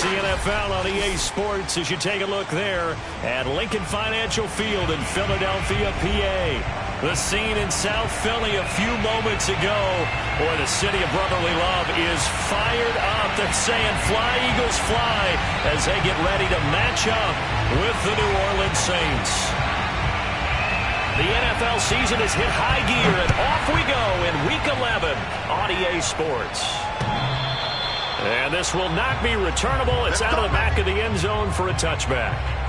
the NFL on EA Sports as you take a look there at Lincoln Financial Field in Philadelphia, PA. The scene in South Philly a few moments ago where the city of brotherly love is fired up. They're saying fly, Eagles, fly as they get ready to match up with the New Orleans Saints. The NFL season has hit high gear, and off we go in Week 11 on EA Sports. And this will not be returnable. It's out of the back of the end zone for a touchback.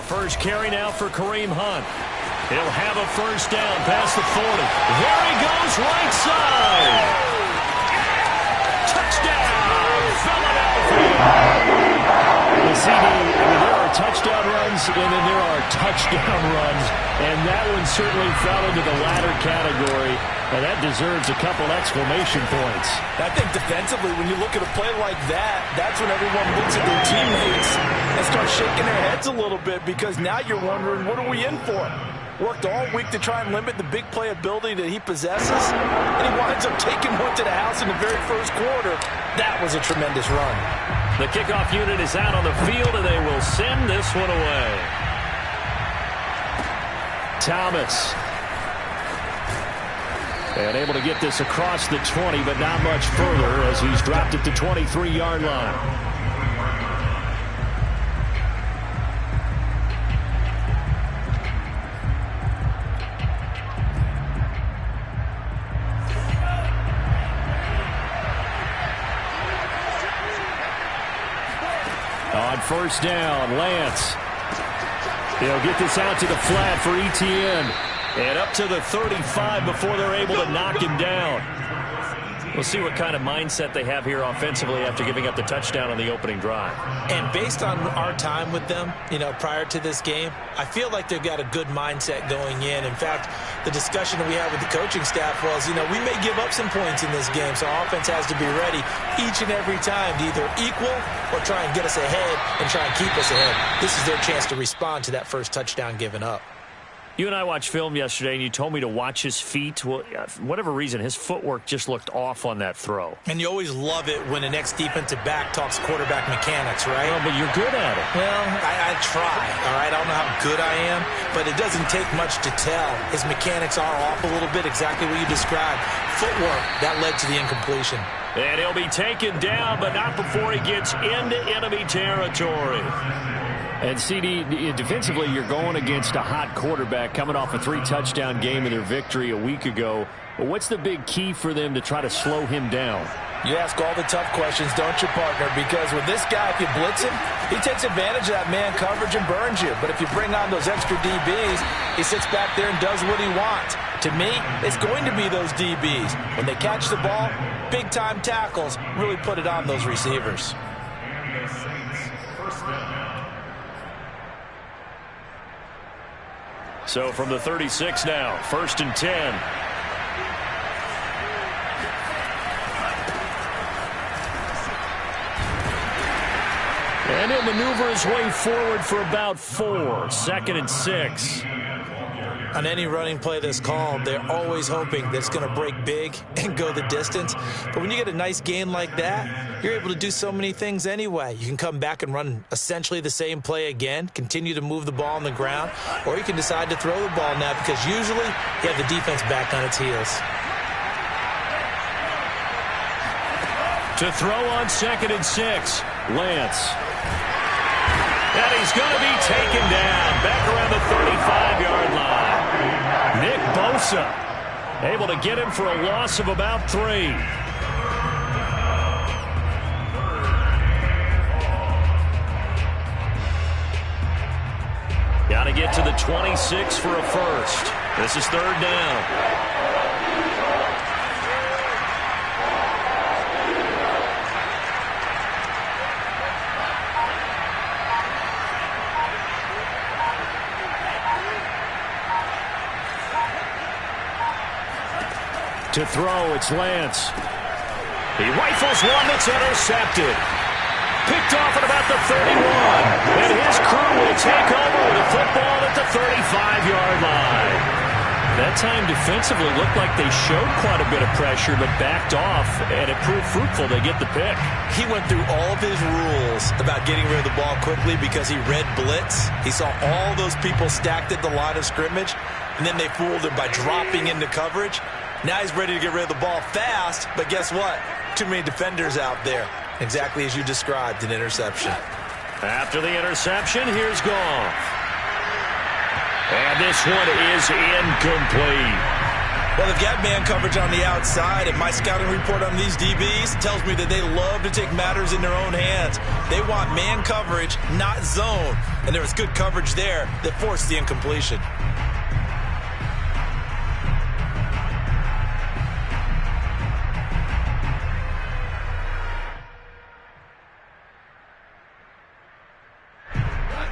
First carry now for Kareem Hunt. He'll have a first down past the 40. There he goes, right side. Touchdown, Philadelphia. The CD, there are touchdown runs, and then there are touchdown runs, and that one certainly fell into the latter category, and that deserves a couple exclamation points. I think defensively, when you look at a play like that, that's when everyone looks at their teammates and starts shaking their heads a little bit, because now you're wondering, what are we in for? Worked all week to try and limit the big play ability that he possesses, and he winds up taking one to the house in the very first quarter. That was a tremendous run. The kickoff unit is out on the field, and they will send this one away. Thomas. And able to get this across the 20, but not much further as he's dropped it to 23-yard line. On first down, Lance. He'll get this out to the flat for Etienne. And up to the 35 before they're able to knock him down. We'll see what kind of mindset they have here offensively after giving up the touchdown on the opening drive. And based on our time with them, prior to this game, I feel like they've got a good mindset going in. In fact, the discussion that we had with the coaching staff was, we may give up some points in this game, so our offense has to be ready each and every time to either equal or try and get us ahead and try and keep us ahead. This is their chance to respond to that first touchdown given up. You and I watched film yesterday, and you told me to watch his feet. Well, for whatever reason, his footwork just looked off on that throw. And you always love it when the next defensive back talks quarterback mechanics, right? Well, but you're good at it. Well, I try, all right? I don't know how good I am, but it doesn't take much to tell. His mechanics are off a little bit, exactly what you described. Footwork, that led to the incompletion. And he'll be taken down, but not before he gets into enemy territory. And, CD, defensively, you're going against a hot quarterback coming off a 3-touchdown game in their victory a week ago. But what's the big key for them to try to slow him down? You ask all the tough questions, don't you, partner? Because with this guy, if you blitz him, he takes advantage of that man coverage and burns you. But if you bring on those extra DBs, he sits back there and does what he wants. To me, it's going to be those DBs. When they catch the ball, big-time tackles really put it on those receivers. So from the 36 now, 1st and 10. And he'll maneuver his way forward for about 4. 2nd and 6. On any running play that's called, they're always hoping that it's going to break big and go the distance. But when you get a nice gain like that, you're able to do so many things anyway. You can come back and run essentially the same play again, continue to move the ball on the ground, or you can decide to throw the ball now because usually you have the defense back on its heels. To throw on 2nd and 6, Lance. And he's going to be taken down back around the 35-yard line. Nick Bosa able to get him for a loss of about 3. Got to get to the 26 for a first. This is 3rd down. To throw, it's Lance. He rifles one that's intercepted. Picked off at about the 31. And his crew will take over with a football at the 35-yard line. That time defensively looked like they showed quite a bit of pressure but backed off, and it proved fruitful. They get the pick. He went through all of his rules about getting rid of the ball quickly because he read blitz. He saw all those people stacked at the line of scrimmage, and then they fooled him by dropping into coverage. Now he's ready to get rid of the ball fast, but guess what? Too many defenders out there. Exactly as you described, an interception. After the interception, here's Goff. And this one is incomplete. Well, they've got man coverage on the outside, and my scouting report on these DBs tells me that they love to take matters in their own hands. They want man coverage, not zone. And there was good coverage there that forced the incompletion.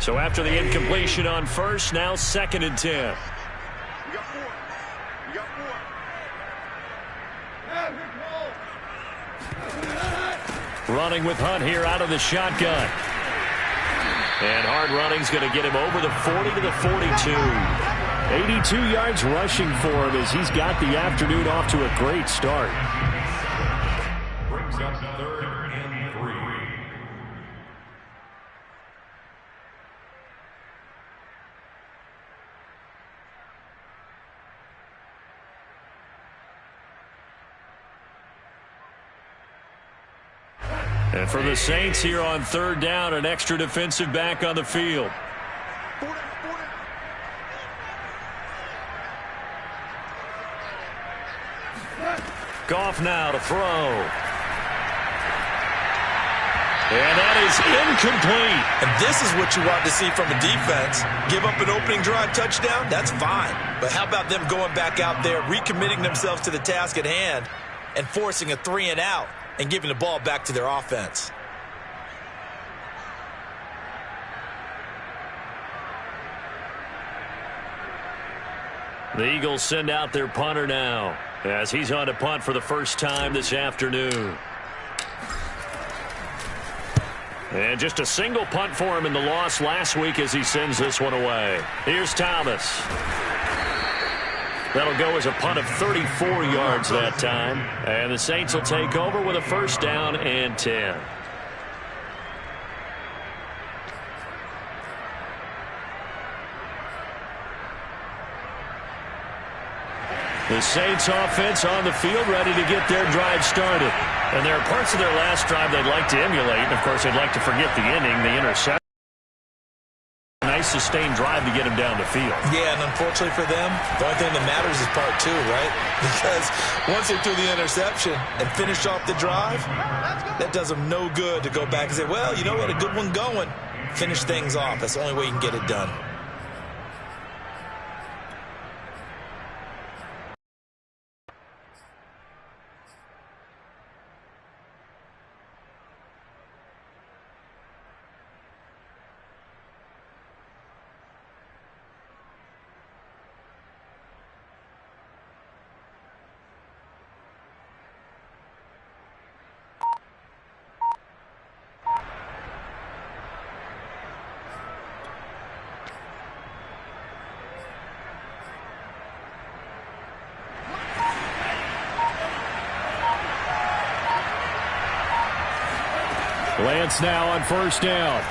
So after the incompletion on first, now 2nd and 10. Running with Hunt here out of the shotgun. And hard running's going to get him over the 40 to the 42. 82 yards rushing for him as he's got the afternoon off to a great start. Brings up 3rd and 3. And for the Saints here on 3rd down, an extra defensive back on the field. Goff now to throw. And that is incomplete. And this is what you want to see from a defense. Give up an opening drive touchdown, that's fine. But how about them going back out there, recommitting themselves to the task at hand, and forcing a 3 and out, and giving the ball back to their offense. The Eagles send out their punter now as he's on to punt for the first time this afternoon. And just a single punt for him in the loss last week as he sends this one away. Here's Thomas. That'll go as a punt of 34 yards that time. And the Saints will take over with a 1st down and 10. The Saints offense on the field ready to get their drive started. And there are parts of their last drive they'd like to emulate. And, of course, they'd like to forget the inning, the interception. Nice sustained drive to get him down the field. Yeah, and unfortunately for them, the only thing that matters is part 2, right? Because once they threw the interception and finished off the drive, that does them no good to go back and say, well, you know, we had a good one going. Finish things off. That's the only way you can get it done. Lance now on 1st down.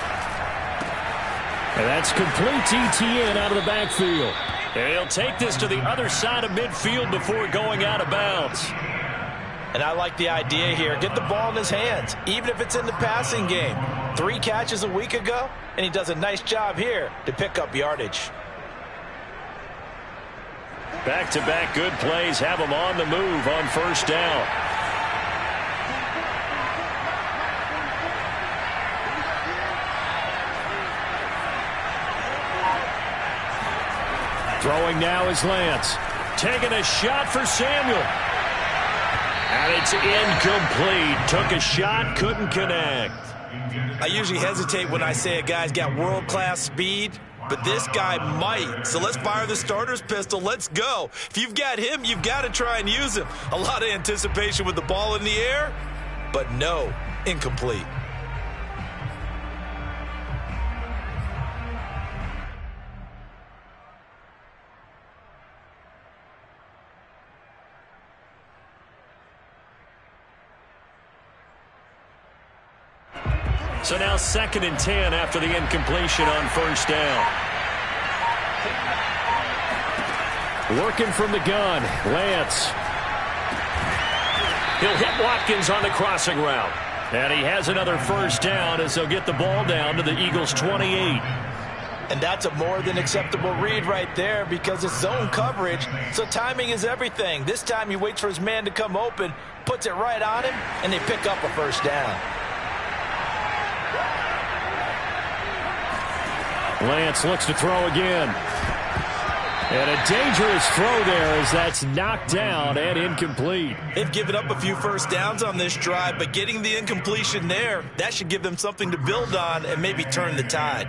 And that's complete TTN out of the backfield. And he'll take this to the other side of midfield before going out of bounds. And I like the idea here. Get the ball in his hands, even if it's in the passing game. 3 catches a week ago, and he does a nice job here to pick up yardage. Back-to-back good plays have him on the move on 1st down. Throwing now is Lance. Taking a shot for Samuel. And it's incomplete. Took a shot, couldn't connect. I usually hesitate when I say a guy's got world-class speed, but this guy might. So let's fire the starter's pistol. Let's go. If you've got him, you've got to try and use him. A lot of anticipation with the ball in the air, but no, incomplete. So now 2nd and 10 after the incompletion on first down. Working from the gun, Lance. He'll hit Watkins on the crossing route. And he has another first down as they'll get the ball down to the Eagles' 28. And that's a more than acceptable read right there because it's zone coverage, so timing is everything. This time he waits for his man to come open, puts it right on him, and they pick up a first down. Lance looks to throw again. And a dangerous throw there as that's knocked down and incomplete. They've given up a few first downs on this drive, but getting the incompletion there, that should give them something to build on and maybe turn the tide.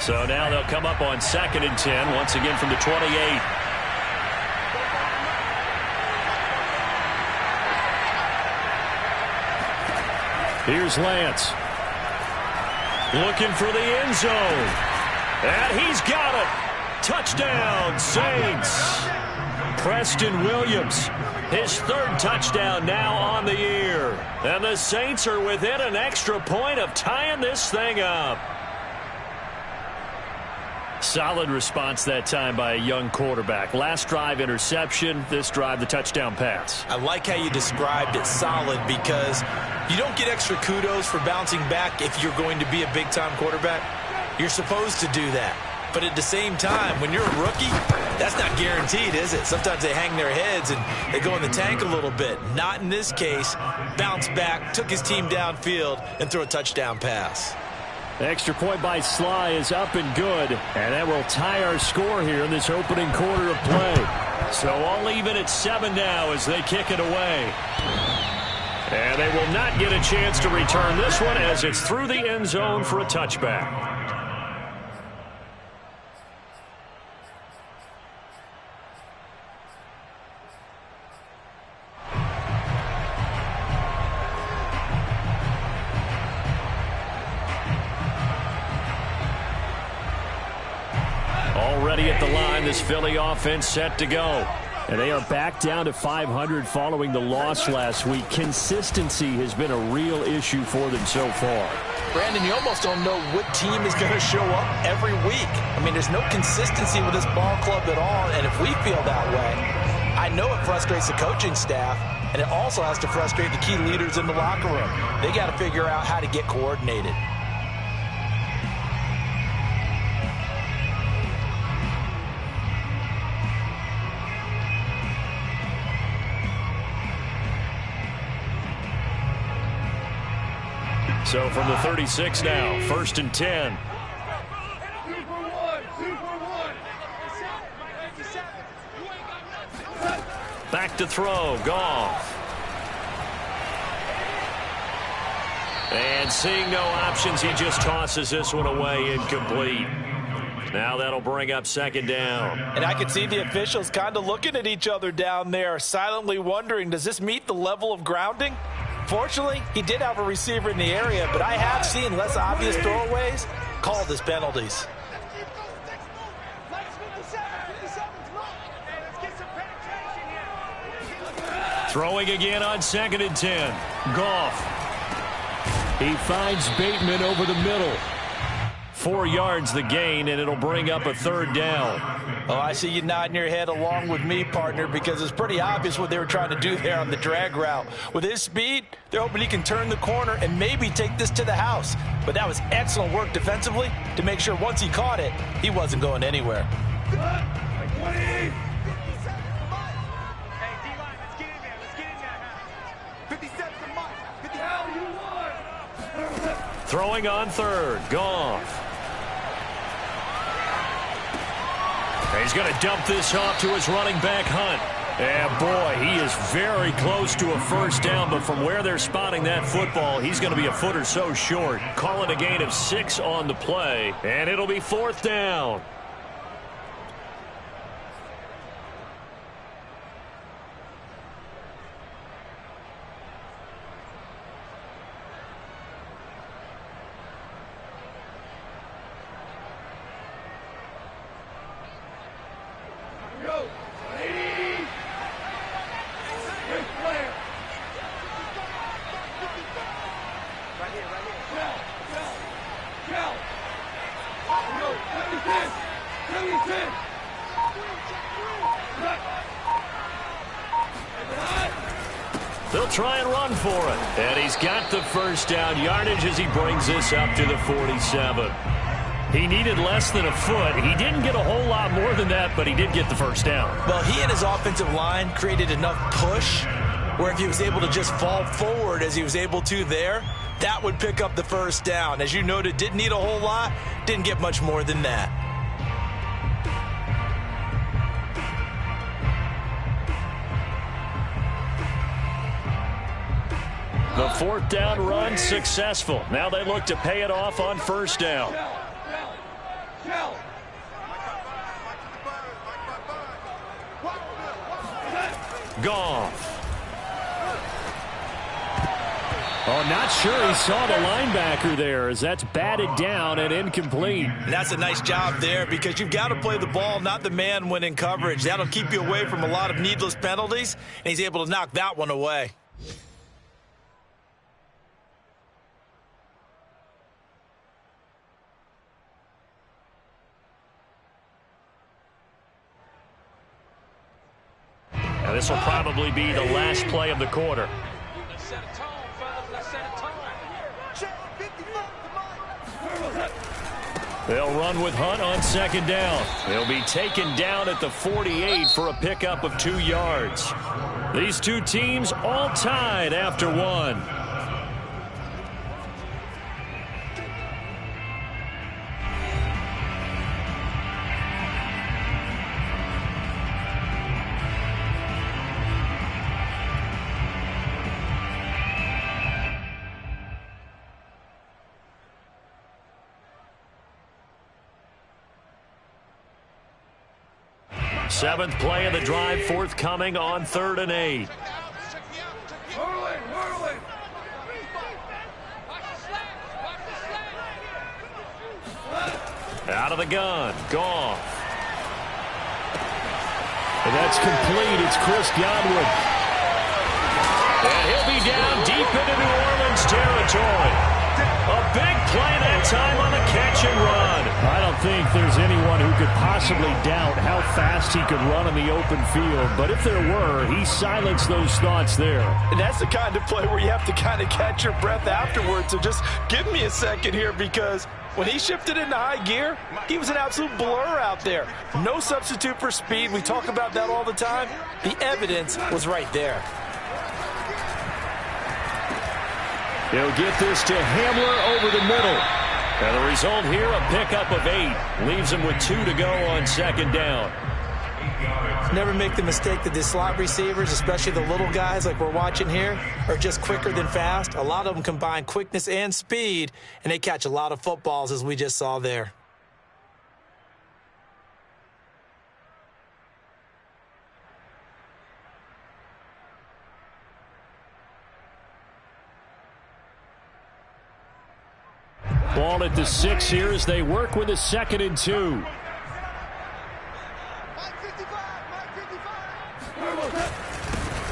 So now they'll come up on 2nd and 10, once again from the 28. Here's Lance. Looking for the end zone. And he's got it. Touchdown, Saints. Preston Williams, his 3rd touchdown now on the year. And the Saints are within an extra point of tying this thing up. Solid response that time by a young quarterback. Last drive, interception. This drive, the touchdown pass. I like how you described it, solid, because you don't get extra kudos for bouncing back if you're going to be a big-time quarterback. You're supposed to do that. But at the same time, when you're a rookie, that's not guaranteed, is it? Sometimes they hang their heads and they go in the tank a little bit. Not in this case. Bounced back, took his team downfield, and threw a touchdown pass. The extra point by Sly is up and good, and that will tie our score here in this opening quarter of play. So all even at 7 now as they kick it away. And they will not get a chance to return this one as it's through the end zone for a touchback. Already at the line, this Philly offense set to go. And they are back down to 500 following the loss last week. Consistency has been a real issue for them so far. Brandon, you almost don't know what team is going to show up every week. I mean, there's no consistency with this ball club at all, and if we feel that way, I know it frustrates the coaching staff, and it also has to frustrate the key leaders in the locker room. They got to figure out how to get coordinated. So from the 36 now, 1st and 10. Back to throw, Goff. And seeing no options, he just tosses this one away, incomplete. Now that'll bring up 2nd down. And I can see the officials kind of looking at each other down there, silently wondering, does this meet the level of grounding? Fortunately, he did have a receiver in the area, but I have seen less obvious throwaways called as penalties. Throwing again on 2nd and 10. Goff. He finds Bateman over the middle. 4 yards the gain, and it'll bring up a 3rd down. Oh, I see you nodding your head along with me, partner, because it's pretty obvious what they were trying to do there on the drag route. With his speed, they're hoping he can turn the corner and maybe take this to the house. But that was excellent work defensively to make sure once he caught it, he wasn't going anywhere. Throwing on 3rd, Goff. He's going to dump this off to his running back, Hunt. And boy, he is very close to a first down, but from where they're spotting that football, he's going to be a foot or so short. Call it a gain of 6 on the play, and it'll be 4th down. They'll try and run for it. And he's got the first down yardage as he brings this up to the 47. He needed less than a foot. He didn't get a whole lot more than that, but he did get the first down. Well, he and his offensive line created enough push where if he was able to just fall forward as he was able to there, that would pick up the first down. As you noted, didn't need a whole lot, didn't get much more than that. The 4th down run successful. Now they look to pay it off on first down. Goff. Oh, not sure he saw the linebacker there as that's batted down and incomplete. And that's a nice job there because you've got to play the ball, not the man when in coverage. That'll keep you away from a lot of needless penalties, and he's able to knock that one away. Now this will probably be the last play of the quarter. They'll run with Hunt on second down. He'll be taken down at the 48 for a pickup of 2 yards. These two teams all tied after 1. Seventh play of the drive forthcoming on 3rd and 8. Out of the gun, Goff. And that's complete. It's Chris Godwin. And he'll be down deep into New Orleans territory. A big play that time on the catch and run. I don't think there's anyone who could possibly doubt how fast he could run in the open field. But if there were, he silenced those thoughts there. And that's the kind of play where you have to kind of catch your breath afterwards. So just give me a second here because when he shifted into high gear, he was an absolute blur out there. No substitute for speed. We talk about that all the time. The evidence was right there. He'll get this to Hamler over the middle. And the result here, a pickup of 8. Leaves him with 2 to go on second down. Never make the mistake that the slot receivers, especially the little guys like we're watching here, are just quicker than fast. A lot of them combine quickness and speed, and they catch a lot of footballs as we just saw there. Ball at the 6 here as they work with a 2nd and 2.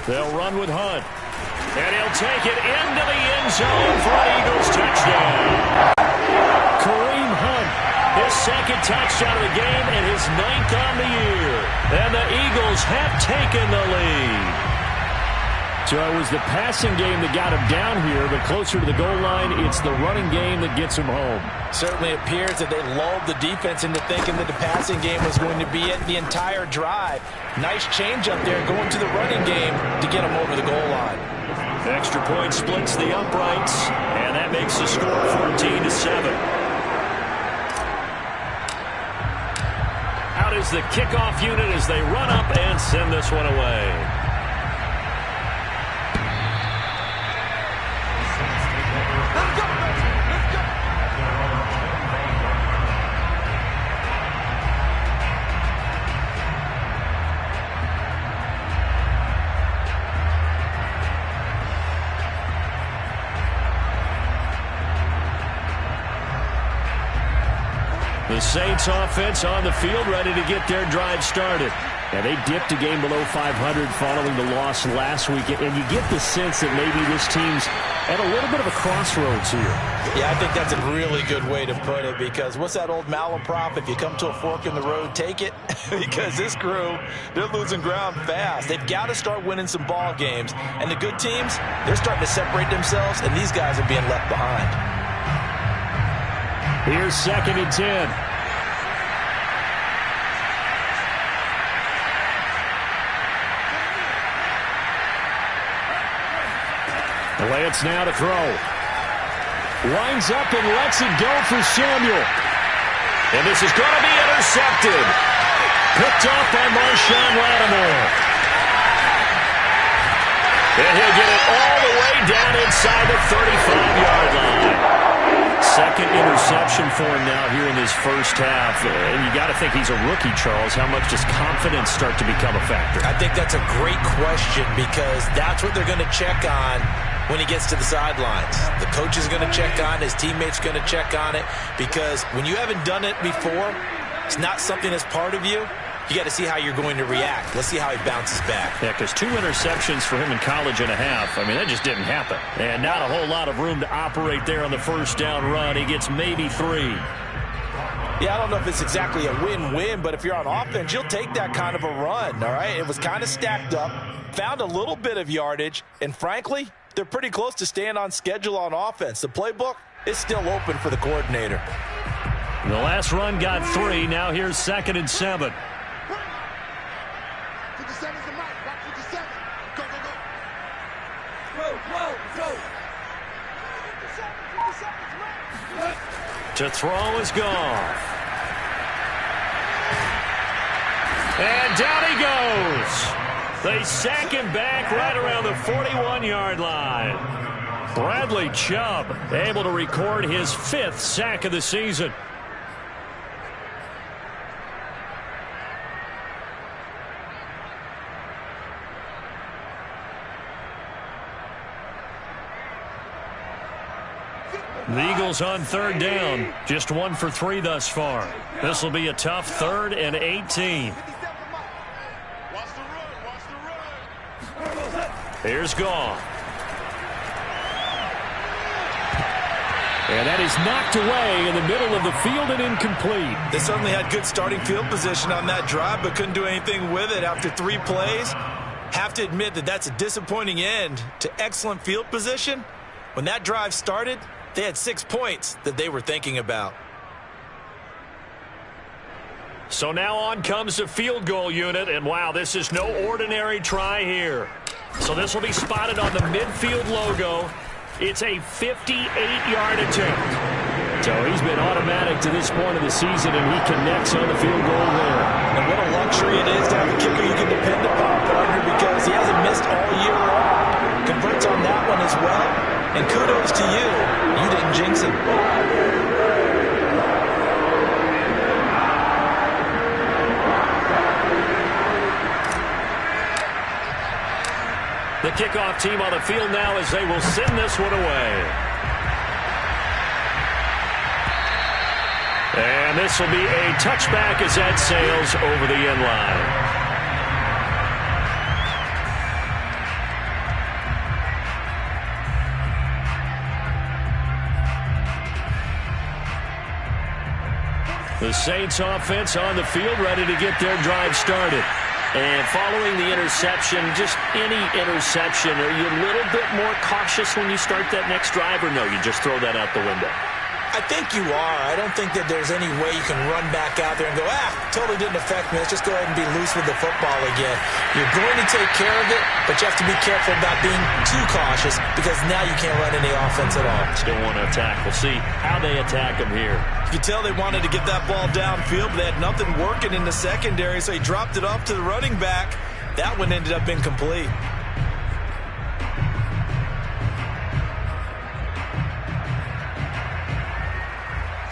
They'll run with Hunt. And he'll take it into the end zone for an Eagles touchdown. Kareem Hunt, his 2nd touchdown of the game and his 9th on the year. And the Eagles have taken the lead. So it was the passing game that got him down here, but closer to the goal line, it's the running game that gets him home. Certainly appears that they lulled the defense into thinking that the passing game was going to be it the entire drive. Nice change up there going to the running game to get him over the goal line. Extra point splits the uprights, and that makes the score 14-7. Out is the kickoff unit as they run up and send this one away. The Saints offense on the field ready to get their drive started. And they dipped a game below 500 following the loss last week. And you get the sense that maybe this team's at a little bit of a crossroads here. Yeah, I think that's a really good way to put it, because what's that old malaprop? If you come to a fork in the road, take it. Because this crew, they're losing ground fast. They've got to start winning some ball games. And the good teams, they're starting to separate themselves, and these guys are being left behind. Here's 2nd and 10. Lance now to throw. Winds up and lets it go for Samuel. And this is going to be intercepted. Picked off by Marshawn Lattimore. And he'll get it all the way down inside the 35-yard line. Second interception for him now here in this first half. And you got to think he's a rookie, Charles. How much does confidence start to become a factor? I think that's a great question, because that's what they're going to check on when he gets to the sidelines. The coach is going to check on, his teammates going to check on it, because when you haven't done it before, it's not something that's part of you. You got to see how you're going to react. Let's see how he bounces back. Yeah, because 2 interceptions for him in college and a half. I mean, that just didn't happen. And not a whole lot of room to operate there on the first down run. He gets maybe 3. Yeah, I don't know if it's exactly a win-win, but if you're on offense, you'll take that kind of a run, all right? It was kind of stacked up, found a little bit of yardage, and frankly, they're pretty close to staying on schedule on offense. The playbook is still open for the coordinator. The last run got 3. Now here's 2nd and 7. To throw is Goff. And down he goes. They sack him back right around the 41-yard line. Bradley Chubb able to record his 5th sack of the season. The Eagles on 3rd down. Just 1 for 3 thus far. This will be a tough 3rd and 18. Here's Goff. And that is knocked away in the middle of the field and incomplete. They certainly had good starting field position on that drive, but couldn't do anything with it after 3 plays. Have to admit that that's a disappointing end to excellent field position. When that drive started, they had 6 points that they were thinking about. So now on comes the field goal unit, and wow, this is no ordinary try here. So this will be spotted on the midfield logo. It's a 58-yard attempt. So he's been automatic to this point of the season, and he connects on the field goal there. And what a luxury it is to have a kicker you can depend upon, partner, because he hasn't missed all year long. Converts on that one as well. And kudos to you. You didn't jinx him. The kickoff team on the field now as they will send this one away. And this will be a touchback as that sails over the end line. The Saints offense on the field ready to get their drive started. And following the interception, just any interception, are you a little bit more cautious when you start that next drive, or no, you just throw that out the window? I think you are. I don't think that there's any way you can run back out there and go, totally didn't affect me. Let's just go ahead and be loose with the football again. You're going to take care of it, but you have to be careful about being too cautious because now you can't run any offense at all. Still want to attack. We'll see how they attack him here. You can tell they wanted to get that ball downfield, but they had nothing working in the secondary, so he dropped it off to the running back. That one ended up incomplete.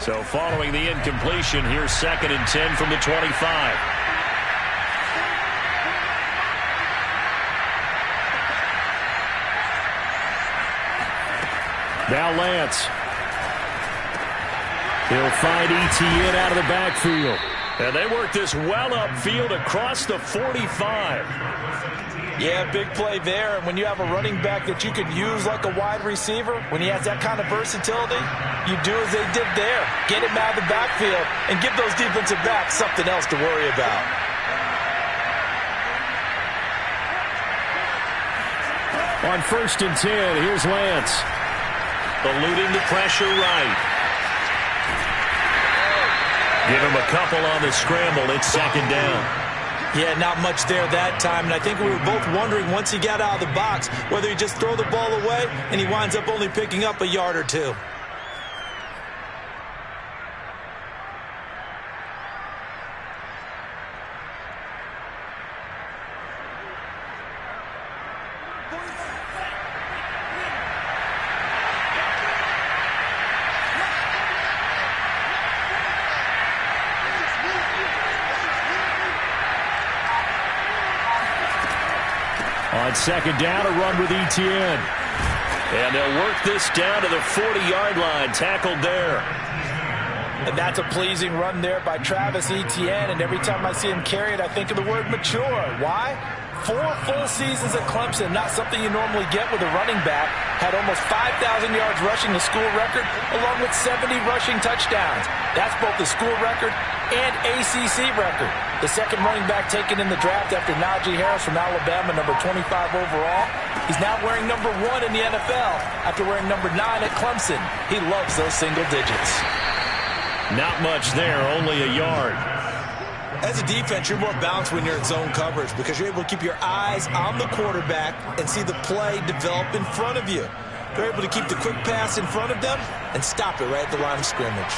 So following the incompletion, here's 2nd and 10 from the 25. Now Lance. He'll find Etienne out of the backfield. And they work this well upfield across the 45. Yeah, big play there. And when you have a running back that you can use like a wide receiver, when he has that kind of versatility, you do as they did there. Get him out of the backfield and give those defensive backs something else to worry about. On 1st and 10, here's Lance. Eluding the pressure right. Give him a couple on the scramble. It's 2nd down. Yeah, not much there that time, and I think we were both wondering once he got out of the box whether he just throw the ball away and he winds up only picking up a yard or two. On 2nd down, a run with Etienne. And they'll work this down to the 40-yard line. Tackled there. And that's a pleasing run there by Travis Etienne. And every time I see him carry it, I think of the word mature. Why? 4 full seasons at Clemson, not something you normally get with a running back. Had almost 5,000 yards rushing, the school record, along with 70 rushing touchdowns. That's both the school record and ACC record. The second running back taken in the draft after Najee Harris from Alabama, number 25 overall. He's now wearing number 1 in the NFL after wearing number 9 at Clemson. He loves those single digits. Not much there, only a yard. As a defense, you're more balanced when you're in zone coverage because you're able to keep your eyes on the quarterback and see the play develop in front of you. They're able to keep the quick pass in front of them and stop it right at the line of scrimmage.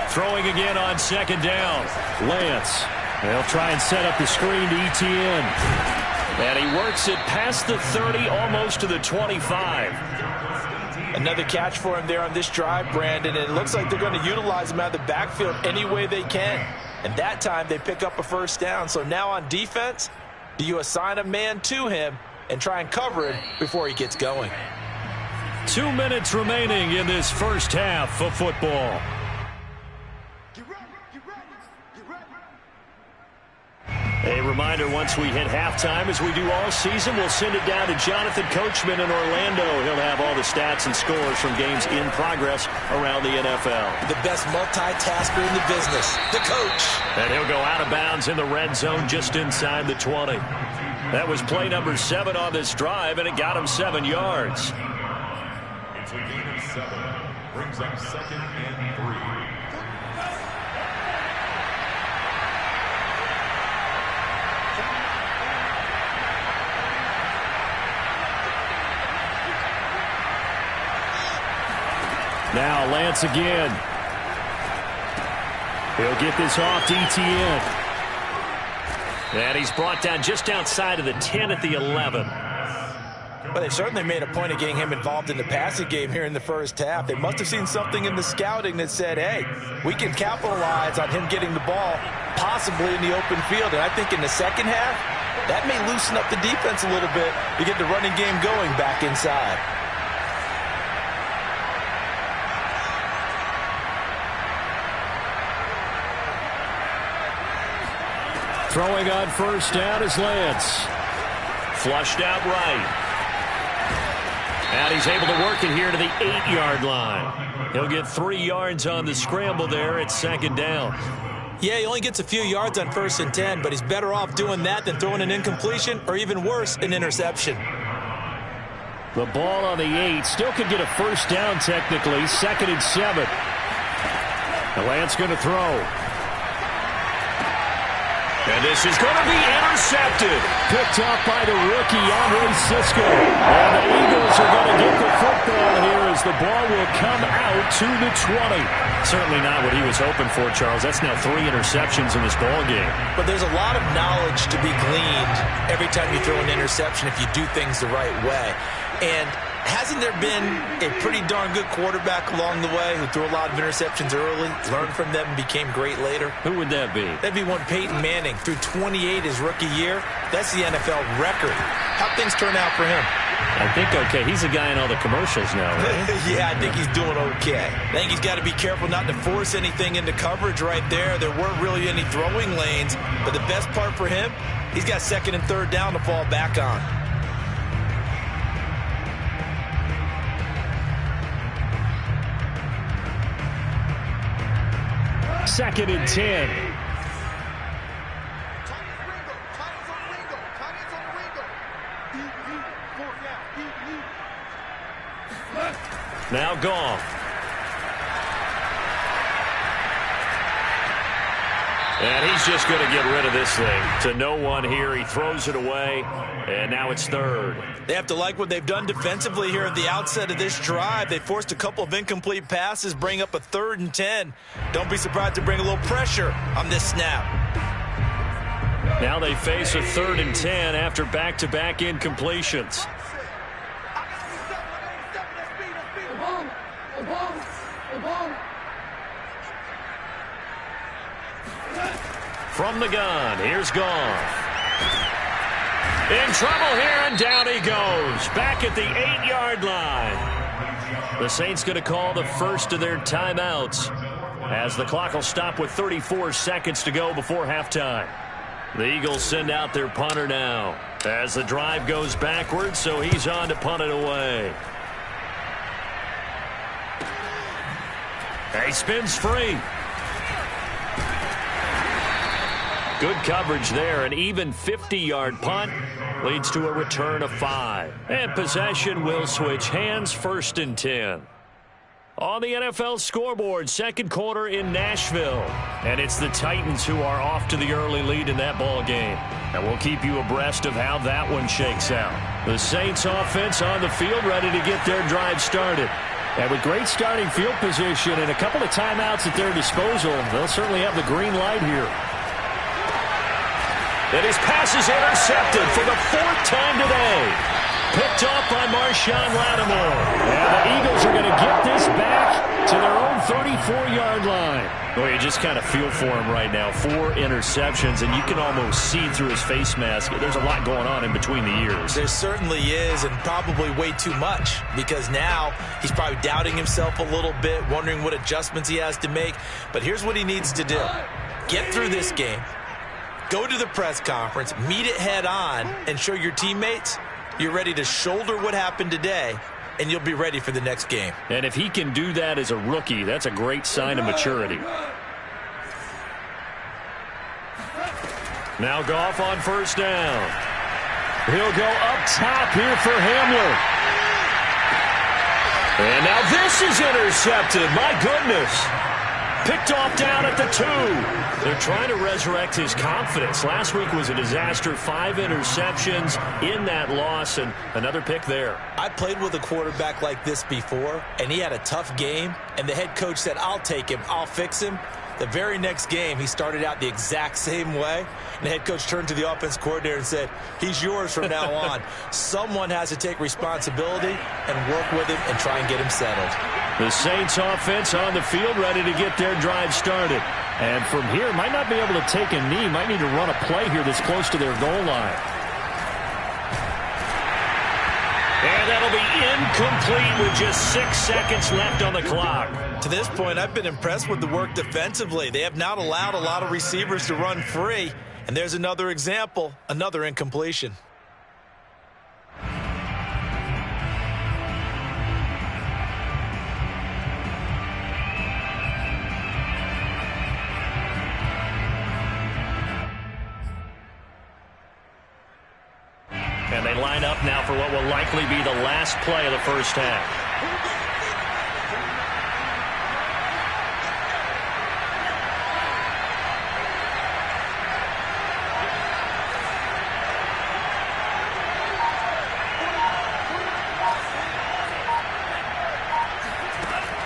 Throwing again on 2nd down. Lance. They'll try and set up the screen to Etienne. And he works it past the 30, almost to the 25. Another catch for him there on this drive, Brandon, and it looks like they're going to utilize him out of the backfield any way they can. And that time they pick up a 1st down. So now on defense, do you assign a man to him and try and cover it before he gets going? 2 minutes remaining in this first half of football. A reminder, once we hit halftime, as we do all season, we'll send it down to Jonathan Coachman in Orlando. He'll have all the stats and scores from games in progress around the NFL. The best multitasker in the business, the coach. And he'll go out of bounds in the red zone just inside the 20. That was play number 7 on this drive, and it got him 7 yards. It's a gain of 7. Brings up 2nd and 3. Now Lance again. He'll get this off to Etienne. And he's brought down just outside of the 10 at the 11. Well, they certainly made a point of getting him involved in the passing game here in the first half. They must have seen something in the scouting that said, hey, we can capitalize on him getting the ball possibly in the open field. And I think in the second half, that may loosen up the defense a little bit to get the running game going back inside. Throwing on 1st down is Lance. Flushed out right. And he's able to work it here to the 8-yard line. He'll get 3 yards on the scramble there at 2nd down. Yeah, he only gets a few yards on 1st and 10, but he's better off doing that than throwing an incompletion or even worse, an interception. The ball on the 8. Still could get a first down technically. 2nd and 7. The Lance going to throw. And this is going to be intercepted. Picked off by the rookie, Andre Cisco. And the Eagles are going to get the football here as the ball will come out to the 20. Certainly not what he was hoping for, Charles. That's now 3 interceptions in this ball game. But there's a lot of knowledge to be gleaned every time you throw an interception if you do things the right way. And hasn't there been a pretty darn good quarterback along the way who threw a lot of interceptions early, learned from them, and became great later? Who would that be? That'd be one Peyton Manning. Threw 28 his rookie year. That's the NFL record. How'd things turn out for him? I think okay. He's a guy in all the commercials now, right? Yeah, I think he's doing okay. I think he's got to be careful not to force anything into coverage right there. There weren't really any throwing lanes. But the best part for him, he's got 2nd and 3rd down to fall back on. Second and 10. Now Goff. And he's just going to get rid of this thing. To no one here. He throws it away. And now it's 3rd. They have to like what they've done defensively here at the outset of this drive. They forced a couple of incomplete passes, bring up a 3rd and 10. Don't be surprised to bring a little pressure on this snap. Now they face a 3rd and 10 after back-to-back incompletions. From the gun, here's Goff. In trouble here, and down he goes. Back at the 8-yard line. The Saints going to call the first of their timeouts as the clock will stop with 34 seconds to go before halftime. The Eagles send out their punter now as the drive goes backwards, so he's on to punt it away. He spins free. Good coverage there. An even 50-yard punt leads to a return of 5. And possession will switch hands. 1st and 10. On the NFL scoreboard, 2nd quarter in Nashville. And it's the Titans who are off to the early lead in that ball game. And we'll keep you abreast of how that one shakes out. The Saints offense on the field ready to get their drive started. And with great starting field position and a couple of timeouts at their disposal, they'll certainly have the green light here. And his pass is intercepted for the 4th time today. Picked off by Marshawn Lattimore. And the Eagles are going to get this back to their own 34-yard line. Boy, you just kind of feel for him right now. 4 interceptions, and you can almost see through his face mask. There's a lot going on in between the ears. There certainly is, and probably way too much, because now he's probably doubting himself a little bit, wondering what adjustments he has to make. But here's what he needs to do. Get through this game. Go to the press conference, meet it head on, and show your teammates you're ready to shoulder what happened today, and you'll be ready for the next game. And if he can do that as a rookie, that's a great sign of maturity. Now Goff on 1st down. He'll go up top here for Hamler. And now this is intercepted. My goodness. Picked off down at the 2. They're trying to resurrect his confidence. Last week was a disaster. 5 interceptions in that loss, and another pick there. I played with a quarterback like this before, and he had a tough game, and the head coach said, I'll take him, I'll fix him. The very next game, he started out the exact same way, and the head coach turned to the offense coordinator and said, he's yours from now on. Someone has to take responsibility and work with him and try and get him settled. The Saints offense on the field ready to get their drive started. And from here, might not be able to take a knee, might need to run a play here that's close to their goal line. And that'll be incomplete with just 6 seconds left on the clock. To this point, I've been impressed with the work defensively. They have not allowed a lot of receivers to run free. And there's another example, another incompletion. And they line up now for what will likely be the last play of the first half.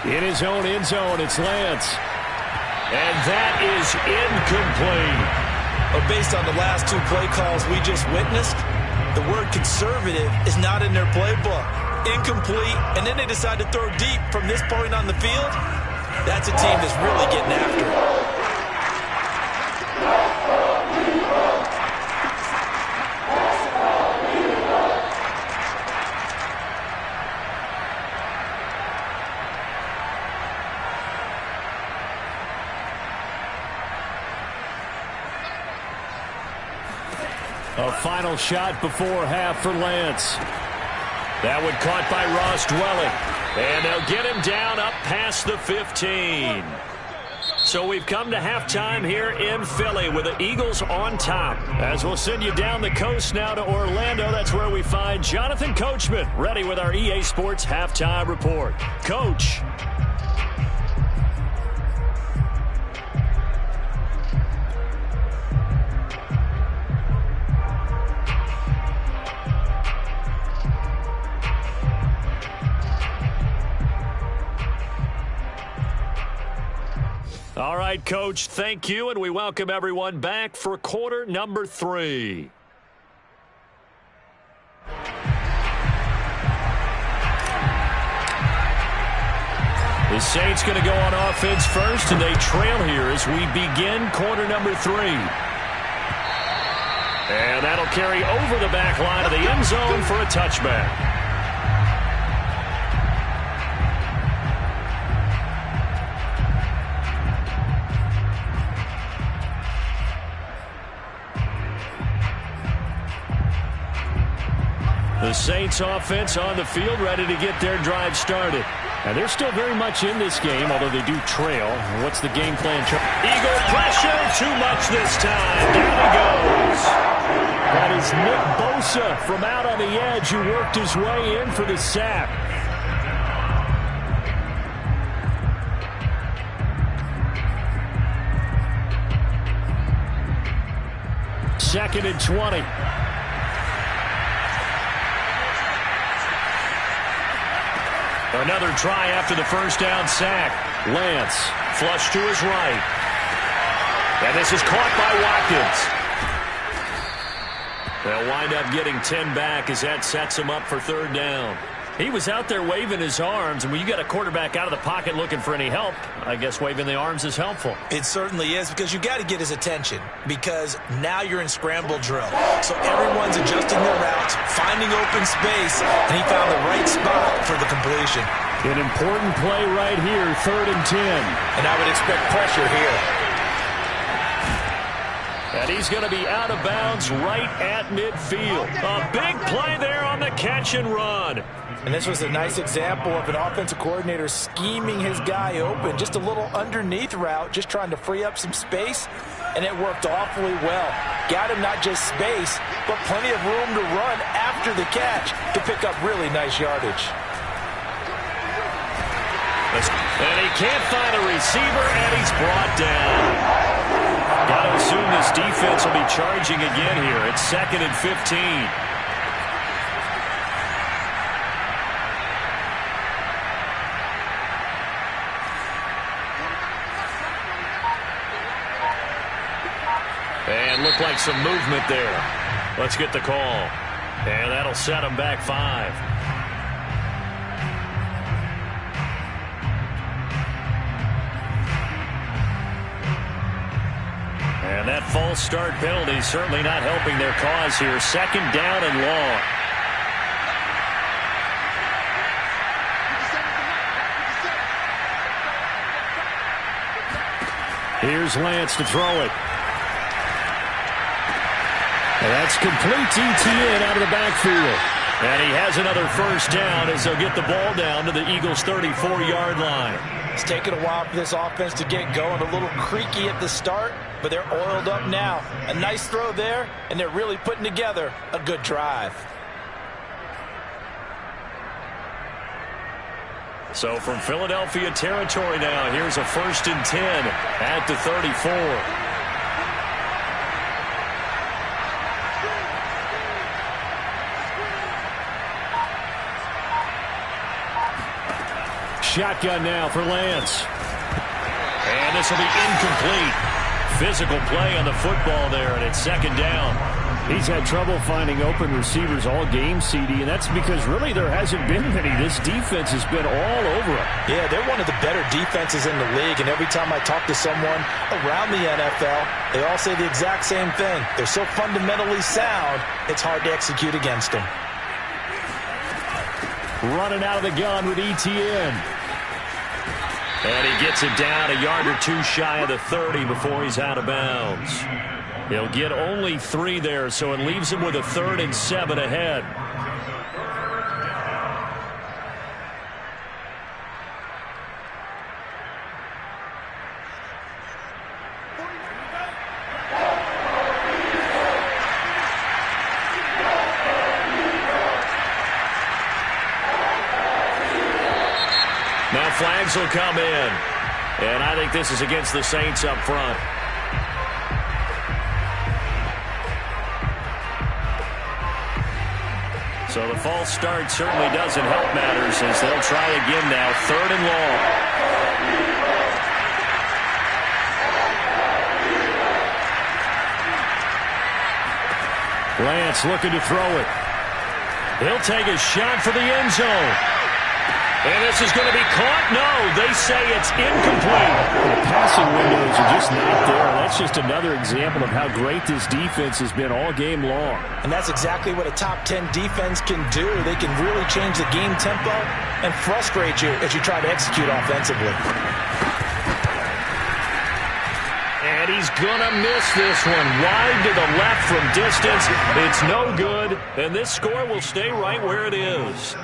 In his own end zone, it's Lance. And that is incomplete. But based on the last two play calls we just witnessed, the word conservative is not in their playbook. Incomplete, and then they decide to throw deep from this point on the field. That's a team that's really getting after it. A final shot before half for Lance. That one caught by Ross Dwelling. And they'll get him down up past the 15. So we've come to halftime here in Philly with the Eagles on top. As we'll send you down the coast now to Orlando, that's where we find Jonathan Coachman ready with our EA Sports halftime report. Coach. All right, Coach, thank you, and we welcome everyone back for quarter number 3. The Saints going to go on offense first, and they trail here as we begin quarter number 3. And that'll carry over the back line of the end zone for a touchback. The Saints offense on the field ready to get their drive started. And they're still very much in this game, although they do trail. What's the game plan? Eagle pressure, too much this time. Down he goes. That is Nick Bosa from out on the edge who worked his way in for the sack. Second and 20. Another try after the first down sack. Lance. Flush to his right. And this is caught by Watkins. They'll wind up getting 10 back as that sets him up for third down. He was out there waving his arms, and when you got a quarterback out of the pocket looking for any help, I guess waving the arms is helpful. It certainly is, because you got to get his attention, because now you're in scramble drill. So everyone's adjusting their routes, finding open space, and he found the right spot for the completion. An important play right here, 3rd and 10. And I would expect pressure here. And he's going to be out of bounds right at midfield. A big play there on the catch and run. And this was a nice example of an offensive coordinator scheming his guy open. Just a little underneath route, just trying to free up some space, and it worked awfully well. Got him not just space, but plenty of room to run after the catch to pick up really nice yardage. And he can't find a receiver, and he's brought down. Got to assume this defense will be charging again here. It's 2nd and 15. And looked like some movement there. Let's get the call. And that'll set him back 5. And that false start penalty certainly not helping their cause here. 2nd down and long. Here's Lance to throw it. And that's complete ETN out of the backfield. And he has another first down as they'll get the ball down to the Eagles' 34-yard line. It's taken a while for this offense to get going. A little creaky at the start, but they're oiled up now. A nice throw there, and they're really putting together a good drive. So from Philadelphia territory now, here's a 1st and 10 at the 34. Shotgun now for Lance. And this will be incomplete. Physical play on the football there, and it's 2nd down. He's had trouble finding open receivers all game, CD, and that's because really there hasn't been many. This defense has been all over him. Yeah, they're one of the better defenses in the league, and every time I talk to someone around the NFL, they all say the exact same thing. They're so fundamentally sound, it's hard to execute against them. Running out of the gun with ETN. And he gets it down a yard or 2 shy of the 30 before he's out of bounds. He'll get only 3 there, so it leaves him with a 3rd and 7 ahead. Now flags will come in. And I think this is against the Saints up front. So the false start certainly doesn't help matters as they'll try again now. 3rd and long. Lance looking to throw it. He'll take a shot for the end zone. And this is going to be caught. No, they say it's incomplete. The passing windows are just not there. That's just another example of how great this defense has been all game long. And that's exactly what a top 10 defense can do. They can really change the game tempo and frustrate you as you try to execute offensively. And he's going to miss this one. Wide to the left from distance. It's no good. And this score will stay right where it is.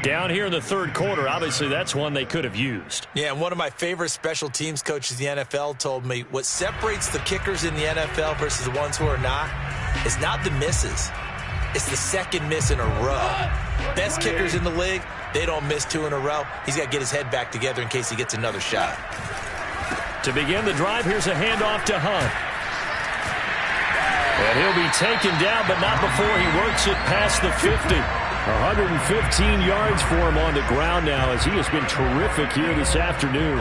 Down here in the 3rd quarter, obviously that's one they could have used. Yeah, and one of my favorite special teams coaches in the NFL told me what separates the kickers in the NFL versus the ones who are not is not the misses. It's the 2nd miss in a row. Best kickers in the league, they don't miss 2 in a row. He's got to get his head back together in case he gets another shot. To begin the drive, here's a handoff to Hunt. And he'll be taken down, but not before he works it past the 50. 115 yards for him on the ground now as he has been terrific here this afternoon.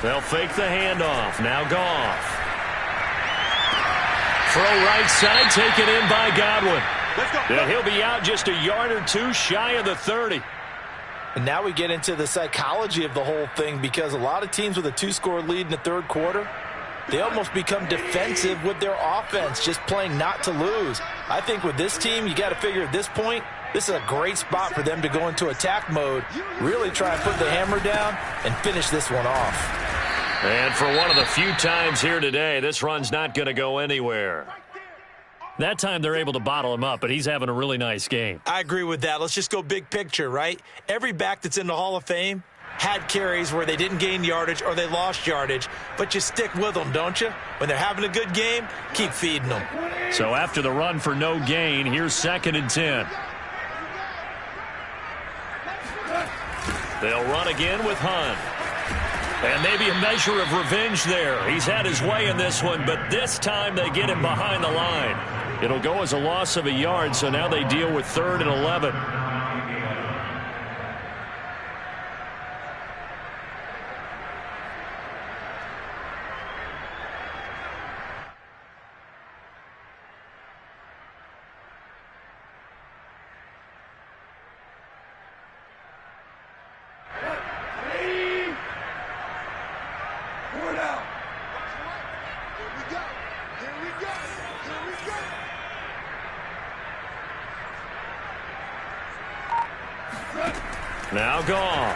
They'll fake the handoff. Now Goff. Throw right side, taken in by Godwin. And he'll be out just a yard or 2 shy of the 30. And now we get into the psychology of the whole thing because a lot of teams with a 2-score lead in the 3rd quarter, they almost become defensive with their offense, just playing not to lose. I think with this team, you got to figure at this point, this is a great spot for them to go into attack mode, really try and put the hammer down and finish this one off. And for one of the few times here today, this run's not going to go anywhere. That time they're able to bottle him up, but he's having a really nice game. I agree with that. Let's just go big picture, right? Every back that's in the Hall of Fame had carries where they didn't gain yardage or they lost yardage, but you stick with them, don't you? When they're having a good game, keep feeding them. So after the run for no gain, here's 2nd and 10. They'll run again with Hunt. And maybe a measure of revenge there. He's had his way in this one, but this time they get him behind the line. It'll go as a loss of a yard, so now they deal with 3rd and 11. Now Goff.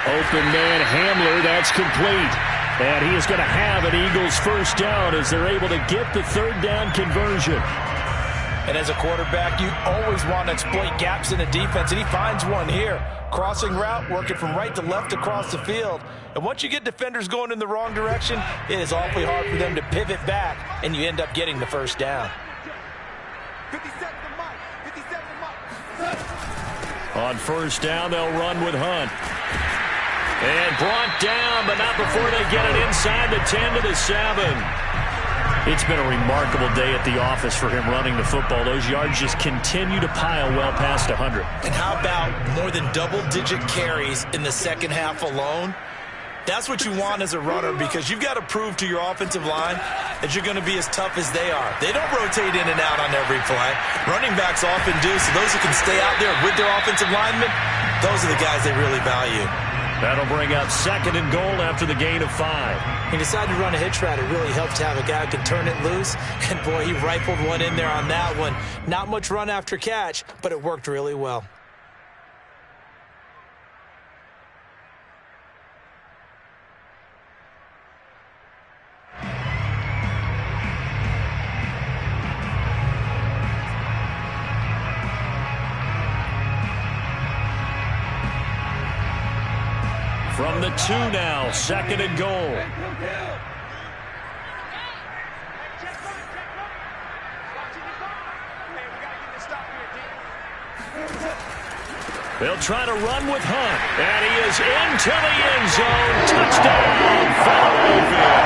Open man Hamler, that's complete. And he is going to have an Eagles 1st down as they're able to get the 3rd down conversion. And as a quarterback, you always want to exploit gaps in the defense, and he finds one here. Crossing route, working from right to left across the field. And once you get defenders going in the wrong direction, it is awfully hard for them to pivot back, and you end up getting the first down. On first down, they'll run with Hunt. And brought down, but not before they get it inside the 10 to the 7. It's been a remarkable day at the office for him running the football. Those yards just continue to pile well past 100. And how about more than double-digit carries in the second half alone? That's what you want as a runner, because you've got to prove to your offensive line that you're going to be as tough as they are. They don't rotate in and out on every play. Running backs often do, so those who can stay out there with their offensive linemen, those are the guys they really value. That'll bring up 2nd and goal after the gain of 5. He decided to run a hitch route. It really helped to have a guy who can turn it loose. And, boy, he rifled one in there on that one. Not much run after catch, but it worked really well. From the 2 now, 2nd and goal. They'll try to run with Hunt, and he is into the end zone. Touchdown, Philadelphia.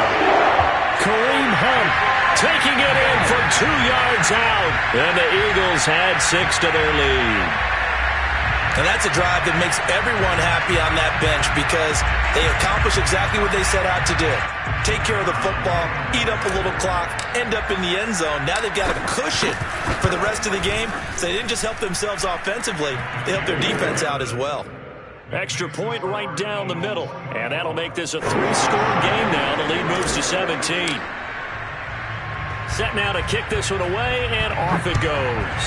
Kareem Hunt taking it in from 2 yards out, and the Eagles had 6 to their lead. And that's a drive that makes everyone happy on that bench, because they accomplish exactly what they set out to do. Take care of the football, eat up a little clock, end up in the end zone. Now they've got a cushion for the rest of the game, so they didn't just help themselves offensively, they helped their defense out as well. Extra point right down the middle, and that'll make this a 3-score game now. The lead moves to 17. Set now to kick this one away, and off it goes.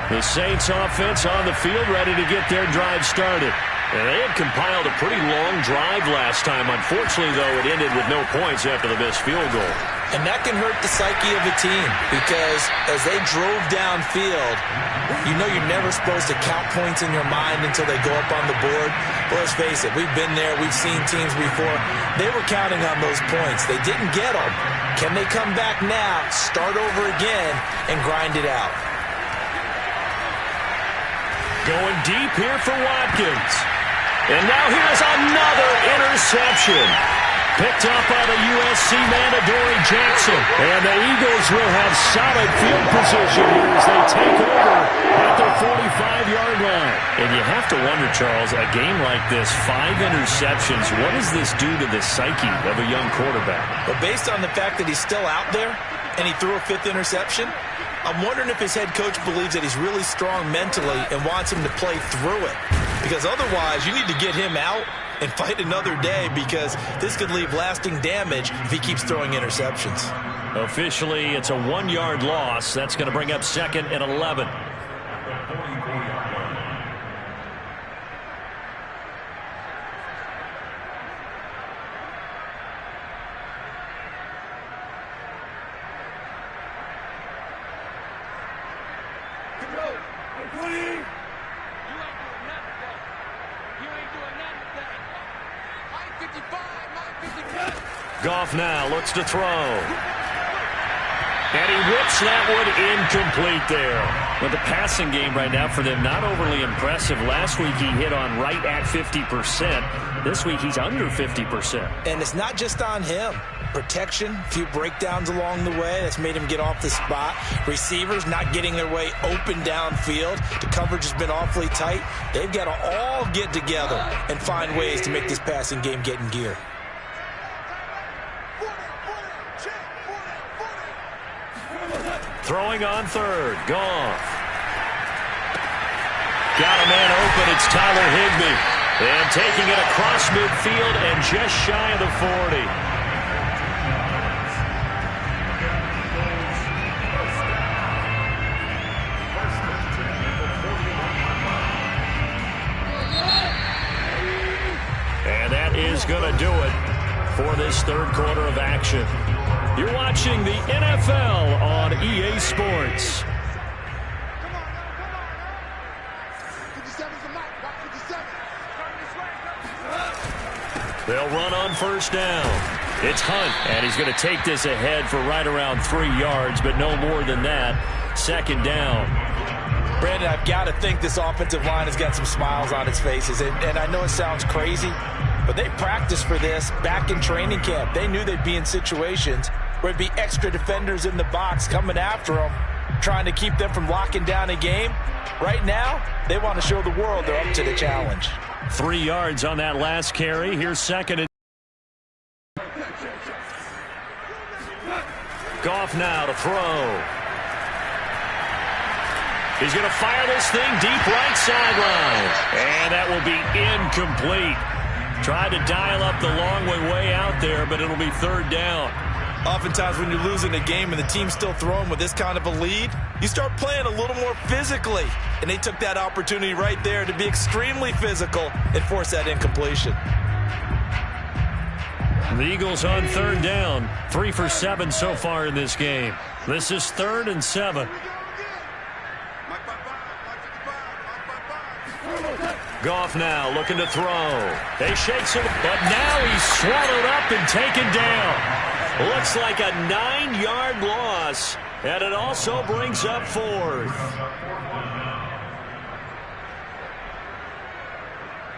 The Saints offense on the field, ready to get their drive started. And they had compiled a pretty long drive last time. Unfortunately, though, it ended with no points after the missed field goal. And that can hurt the psyche of a team, because as they drove downfield, you know you're never supposed to count points in your mind until they go up on the board. But let's face it, we've been there, we've seen teams before. They were counting on those points. They didn't get them. Can they come back now, start over again, and grind it out? Going deep here for Watkins. And now here's another interception. Picked up by the USC man, Adoree Jackson. And the Eagles will have solid field position here as they take over at the 45-yard line. And you have to wonder, Charles, a game like this, 5 interceptions, what does this do to the psyche of a young quarterback? But based on the fact that he's still out there and he threw a 5th interception, I'm wondering if his head coach believes that he's really strong mentally and wants him to play through it. Because otherwise, you need to get him out and fight another day, because this could leave lasting damage if he keeps throwing interceptions. Officially, it's a 1-yard loss. That's going to bring up 2nd and 11. Goff now looks to throw. And he whips that one incomplete there. But the passing game right now for them, not overly impressive. Last week he hit on right at 50%. This week he's under 50%. And it's not just on him. Protection, a few breakdowns along the way. That's made him get off the spot. Receivers not getting their way open downfield. The coverage has been awfully tight. They've got to all get together and find ways to make this passing game get in gear. Throwing on third, Goff. Got a man open. It's Tyler Higbee. And taking it across midfield and just shy of the 40. And that is going to do it for this third quarter of action. You're watching the NFL on EA Sports. They'll run on first down. It's Hunt, and he's going to take this ahead for right around 3 yards, but no more than that. Second down. Brandon, I've got to think this offensive line has got some smiles on its faces. And I know it sounds crazy, but they practiced for this back in training camp. They knew they'd be in situations where it'd be extra defenders in the box coming after them, trying to keep them from locking down a game. Right now, they want to show the world they're up to the challenge. 3 yards on that last carry. Here's second and Goff now to throw. He's going to fire this thing deep right sideline. And that will be incomplete. Tried to dial up the long way out there, but it'll be third down. Oftentimes when you're losing a game and the team's still throwing with this kind of a lead, you start playing a little more physically. And they took that opportunity right there to be extremely physical and force that incompletion. The Eagles on third down. 3 for 7 so far in this game. This is 3rd and 7. Goff now looking to throw. They shakes it, but now he's swallowed up and taken down. Looks like a 9-yard loss, and it also brings up 4th.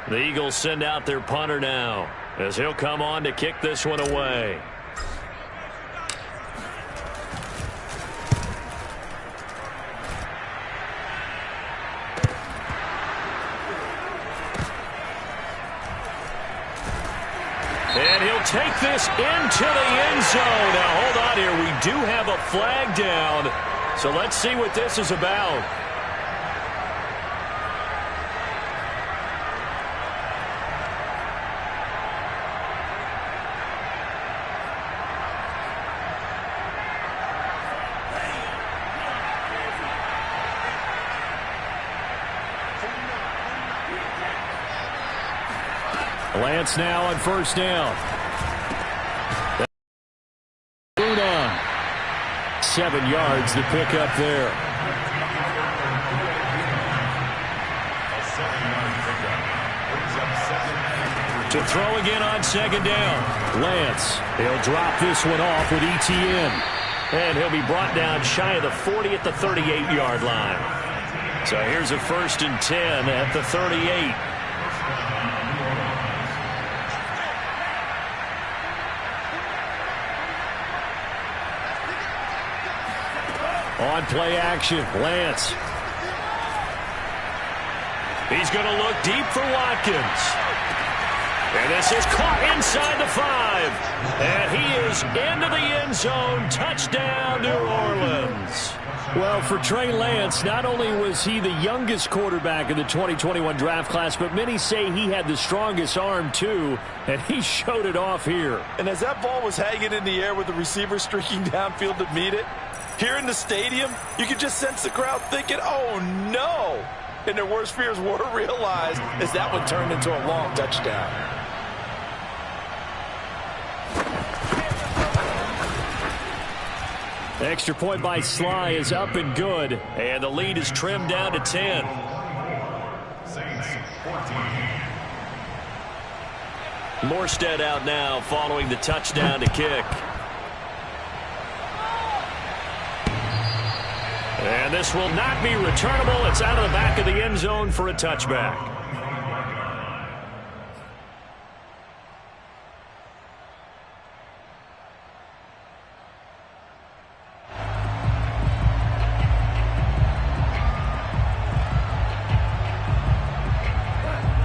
The Eagles send out their punter now, as he'll come on to kick this one away. And he'll take this into the end zone. Now, hold on here. We do have a flag down. So let's see what this is about. Lance now on first down. 7 yards to pick up there. To throw again on second down. Lance, he'll drop this one off with ETN. And he'll be brought down shy of the 40 at the 38-yard line. So here's a 1st and 10 at the 38. On play action, Lance. He's going to look deep for Watkins. And this is caught inside the 5. And he is into the end zone. Touchdown, New Orleans. Well, for Trey Lance, not only was he the youngest quarterback in the 2021 draft class, but many say he had the strongest arm, too, and he showed it off here. And as that ball was hanging in the air with the receiver streaking downfield to meet it, here in the stadium, you could just sense the crowd thinking, oh, no. And their worst fears were realized as that one turned into a long touchdown. Extra point by Sly is up and good. And the lead is trimmed down to 10. Morstead out now following the touchdown to kick. And this will not be returnable. It's out of the back of the end zone for a touchback.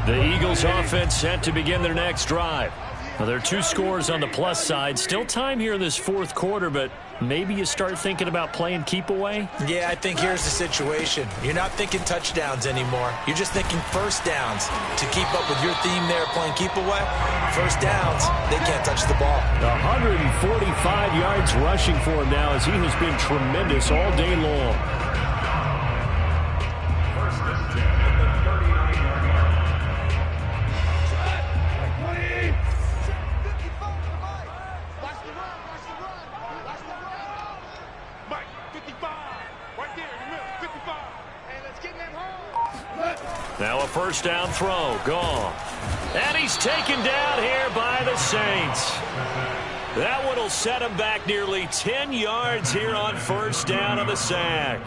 The Eagles offense set to begin their next drive. Well, there are 2 scores on the plus side. Still time here in this fourth quarter, but maybe you start thinking about playing keep away? Yeah, I think here's the situation. You're not thinking touchdowns anymore. You're just thinking first downs. To keep up with your theme there playing keep away, first downs, they can't touch the ball. 145 yards rushing for him now as he has been tremendous all day long. Now a first down throw, gone. And he's taken down here by the Saints. That one will set him back nearly 10 yards here on first down on the sack.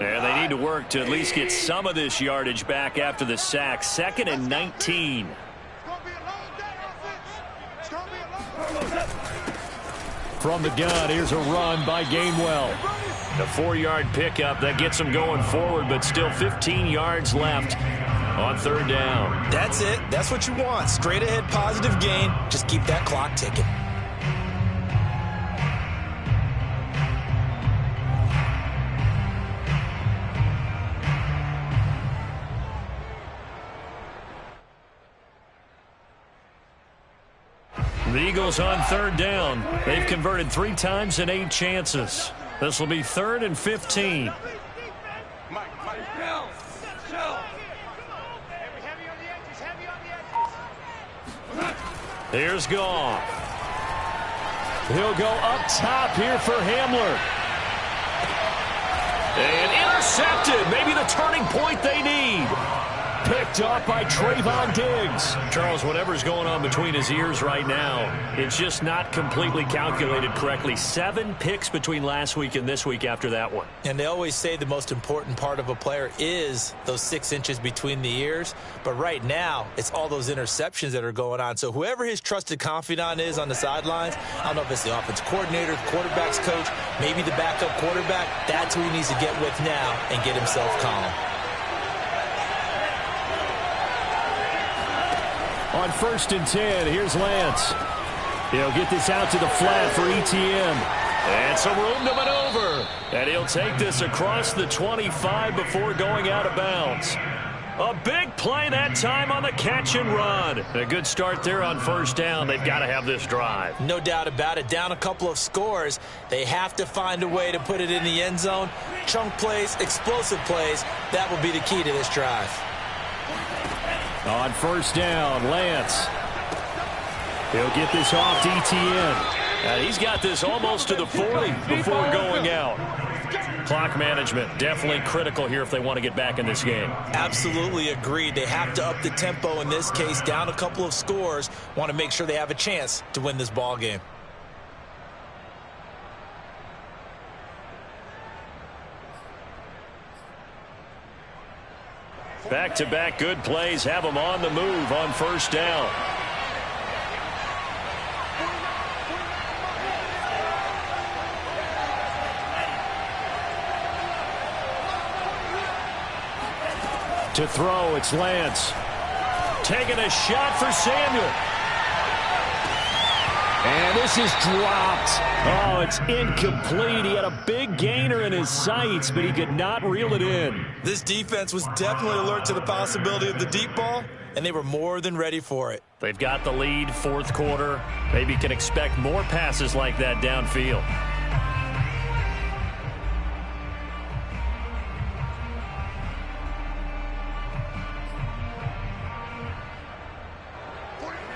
And they need to work to at least get some of this yardage back after the sack. 2nd and 19. From the gun, here's a run by Gainwell. The 4-yard pickup that gets them going forward, but still 15 yards left on third down. That's it. That's what you want. Straight ahead positive gain. Just keep that clock ticking. The Eagles on third down. They've converted 3 times in 8 chances. This will be 3rd and 15. Here's Goff. He'll go up top here for Hamler. And intercepted. Maybe the turning point they need. Picked up by Trayvon Diggs. Charles, whatever's going on between his ears right now, it's just not completely calculated correctly. 7 picks between last week and this week after that one. And they always say the most important part of a player is those 6 inches between the ears. But right now, it's all those interceptions that are going on. So whoever his trusted confidant is on the sidelines, I don't know if it's the offense coordinator, the quarterback's coach, maybe the backup quarterback, that's who he needs to get with now and get himself calm. On 1st and 10, here's Lance. He'll get this out to the flat for ETN. And some room to maneuver. And he'll take this across the 25 before going out of bounds. A big play that time on the catch and run. A good start there on first down. They've got to have this drive. No doubt about it. Down a couple of scores. They have to find a way to put it in the end zone. Chunk plays, explosive plays. That will be the key to this drive. On first down, Lance. He'll get this off to ETN. And he's got this almost to the 40 before going out. Clock management definitely critical here if they want to get back in this game. Absolutely agreed. They have to up the tempo in this case. Down a couple of scores. Want to make sure they have a chance to win this ball game. Back-to-back good plays have them on the move on first down. To throw, it's Lance. Taking a shot for Samuel. And this is dropped. Oh, it's incomplete. He had a big gainer in his sights, but he could not reel it in. This defense was definitely alert to the possibility of the deep ball, and they were more than ready for it. They've got the lead, fourth quarter. Maybe can expect more passes like that downfield.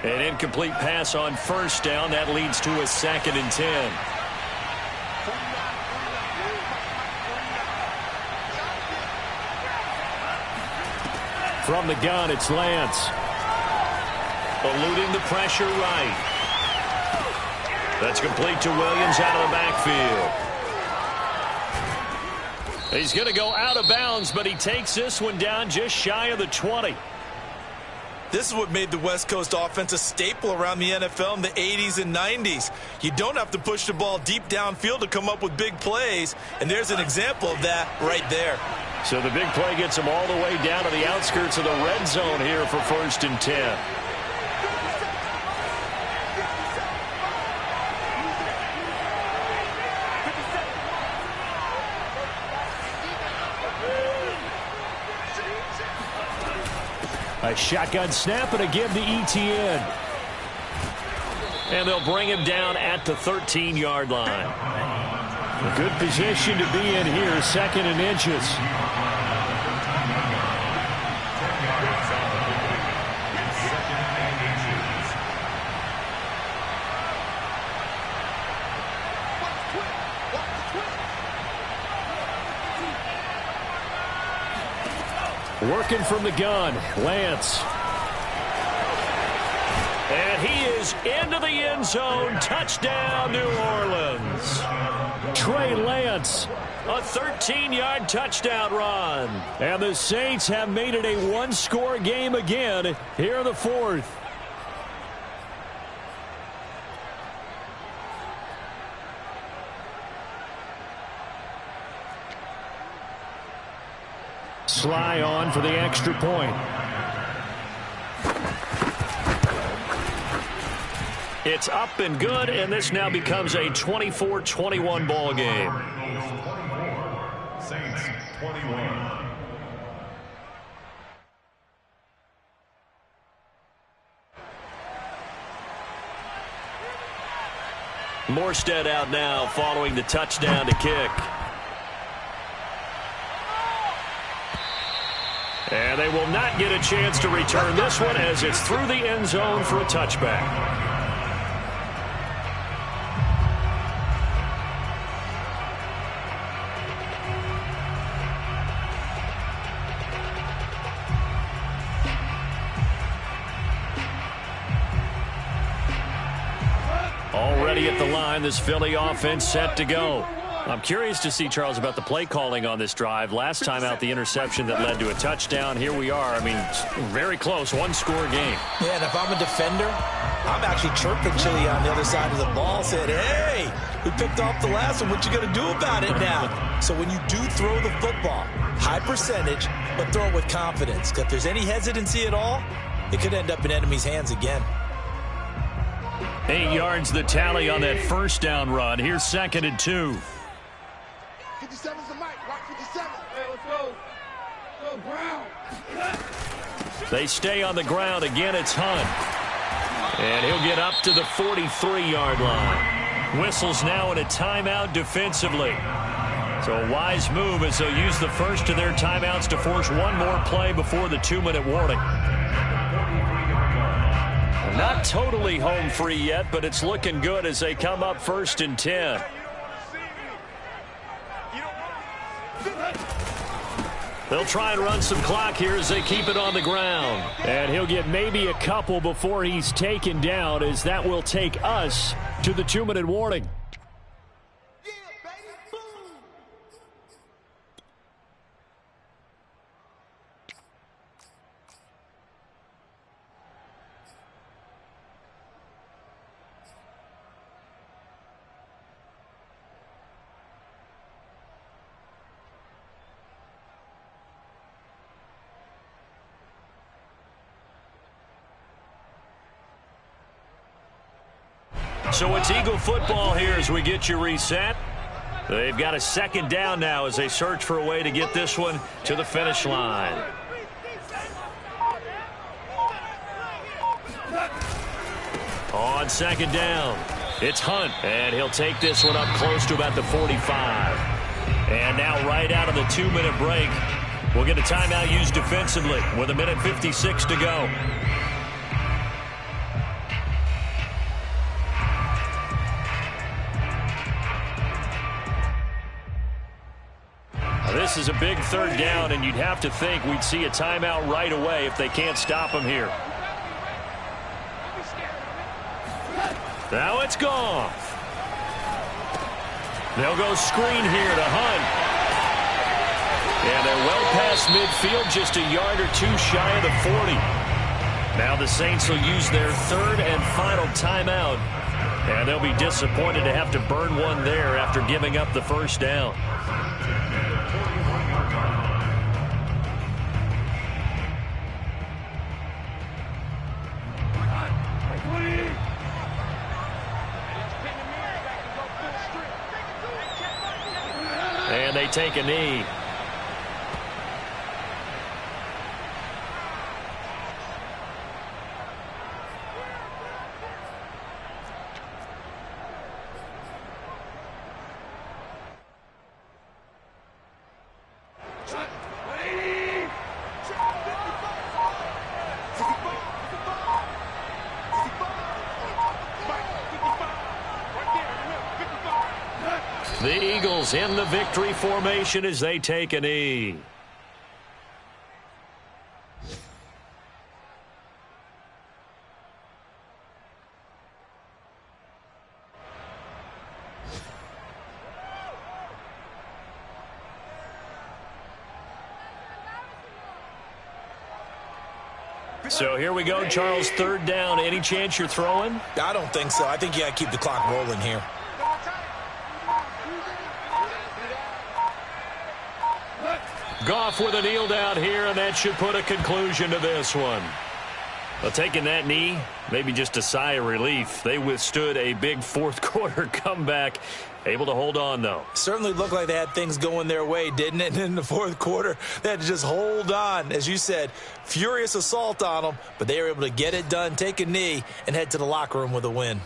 An incomplete pass on first down. That leads to a 2nd and 10. From the gun, it's Lance. Eluding the pressure right. That's complete to Williams out of the backfield. He's going to go out of bounds, but he takes this one down just shy of the 20. This is what made the West Coast offense a staple around the NFL in the 80s and 90s. You don't have to push the ball deep downfield to come up with big plays, and there's an example of that right there. So the big play gets them all the way down to the outskirts of the red zone here for 1st and 10. A shotgun snap and again to ETN. And they'll bring him down at the 13-yard line. A good position to be in here, 2nd and inches. Working from the gun, Lance. And he is into the end zone. Touchdown, New Orleans. Trey Lance, a 13-yard touchdown run. And the Saints have made it a one-score game again here in the 4th. Sly on for the extra point. It's up and good, and this now becomes a 24-21 ball game. Saints 21. Morstead out now following the touchdown to kick. And they will not get a chance to return this one as it's through the end zone for a touchback. Already at the line, this Philly offense set to go. I'm curious to see, Charles, about the play calling on this drive. Last time out, the interception that led to a touchdown. Here we are. I mean, very close, one-score game. Yeah, and if I'm a defender, I'm actually chirping Chili on the other side of the ball, saying, hey, we picked off the last one. What you going to do about it now? So when you do throw the football, high percentage, but throw it with confidence. If there's any hesitancy at all, it could end up in enemy's hands again. 8 yards the tally on that first down run. Here's 2nd and 2. 57's the mic. Rock 57. Hey, let's go. Go, Brown. They stay on the ground. Again, it's Hunt. And he'll get up to the 43-yard line. Whistles now in a timeout defensively. So a wise move as they'll use the first of their timeouts to force one more play before the 2-minute warning. Not totally home free yet, but it's looking good as they come up 1st and 10. They'll try and run some clock here as they keep it on the ground. And he'll get maybe a couple before he's taken down, as that will take us to the 2-minute warning. So it's Eagle football here as we get you reset. They've got a 2nd down now as they search for a way to get this one to the finish line. On 2nd down, it's Hunt, and he'll take this one up close to about the 45. And now right out of the 2-minute break, we'll get a timeout used defensively with 1:56 to go. This is a big 3rd down, and you'd have to think we'd see a timeout right away if they can't stop him here. Now it's gone. They'll go screen here to Hunt. And they're well past midfield, just a yard or two shy of the 40. Now the Saints will use their third and final timeout. And they'll be disappointed to have to burn one there after giving up the first down. And they take a knee. The Eagles in the victory formation as they take a knee. So here we go, Charles, third down. Any chance you're throwing? I don't think so. I think you got to keep the clock rolling here. Goff with a kneel down here, and that should put a conclusion to this one. Well, taking that knee, maybe just a sigh of relief. They withstood a big fourth-quarter comeback. Able to hold on, though. Certainly looked like they had things going their way, didn't it? And in the fourth quarter, they had to just hold on. As you said, furious assault on them, but they were able to get it done, take a knee, and head to the locker room with a win.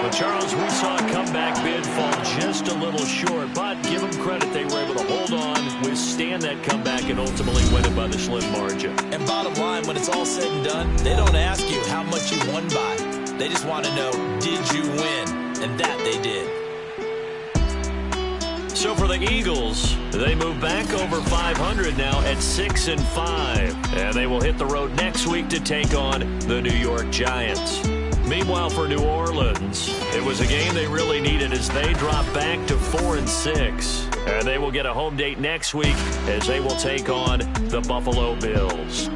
Well, Charles, we saw a comeback bid fall just a little short, but give them credit. They were able to hold on, withstand that comeback, and ultimately win it by the slim margin. And bottom line, when it's all said and done, they don't ask you how much you won by. They just want to know, did you win? And that they did. So for the Eagles, they move back over 500 now at 6-5. And they will hit the road next week to take on the New York Giants. Meanwhile, for New Orleans, it was a game they really needed as they drop back to 4-6. And they will get a home date next week as they will take on the Buffalo Bills.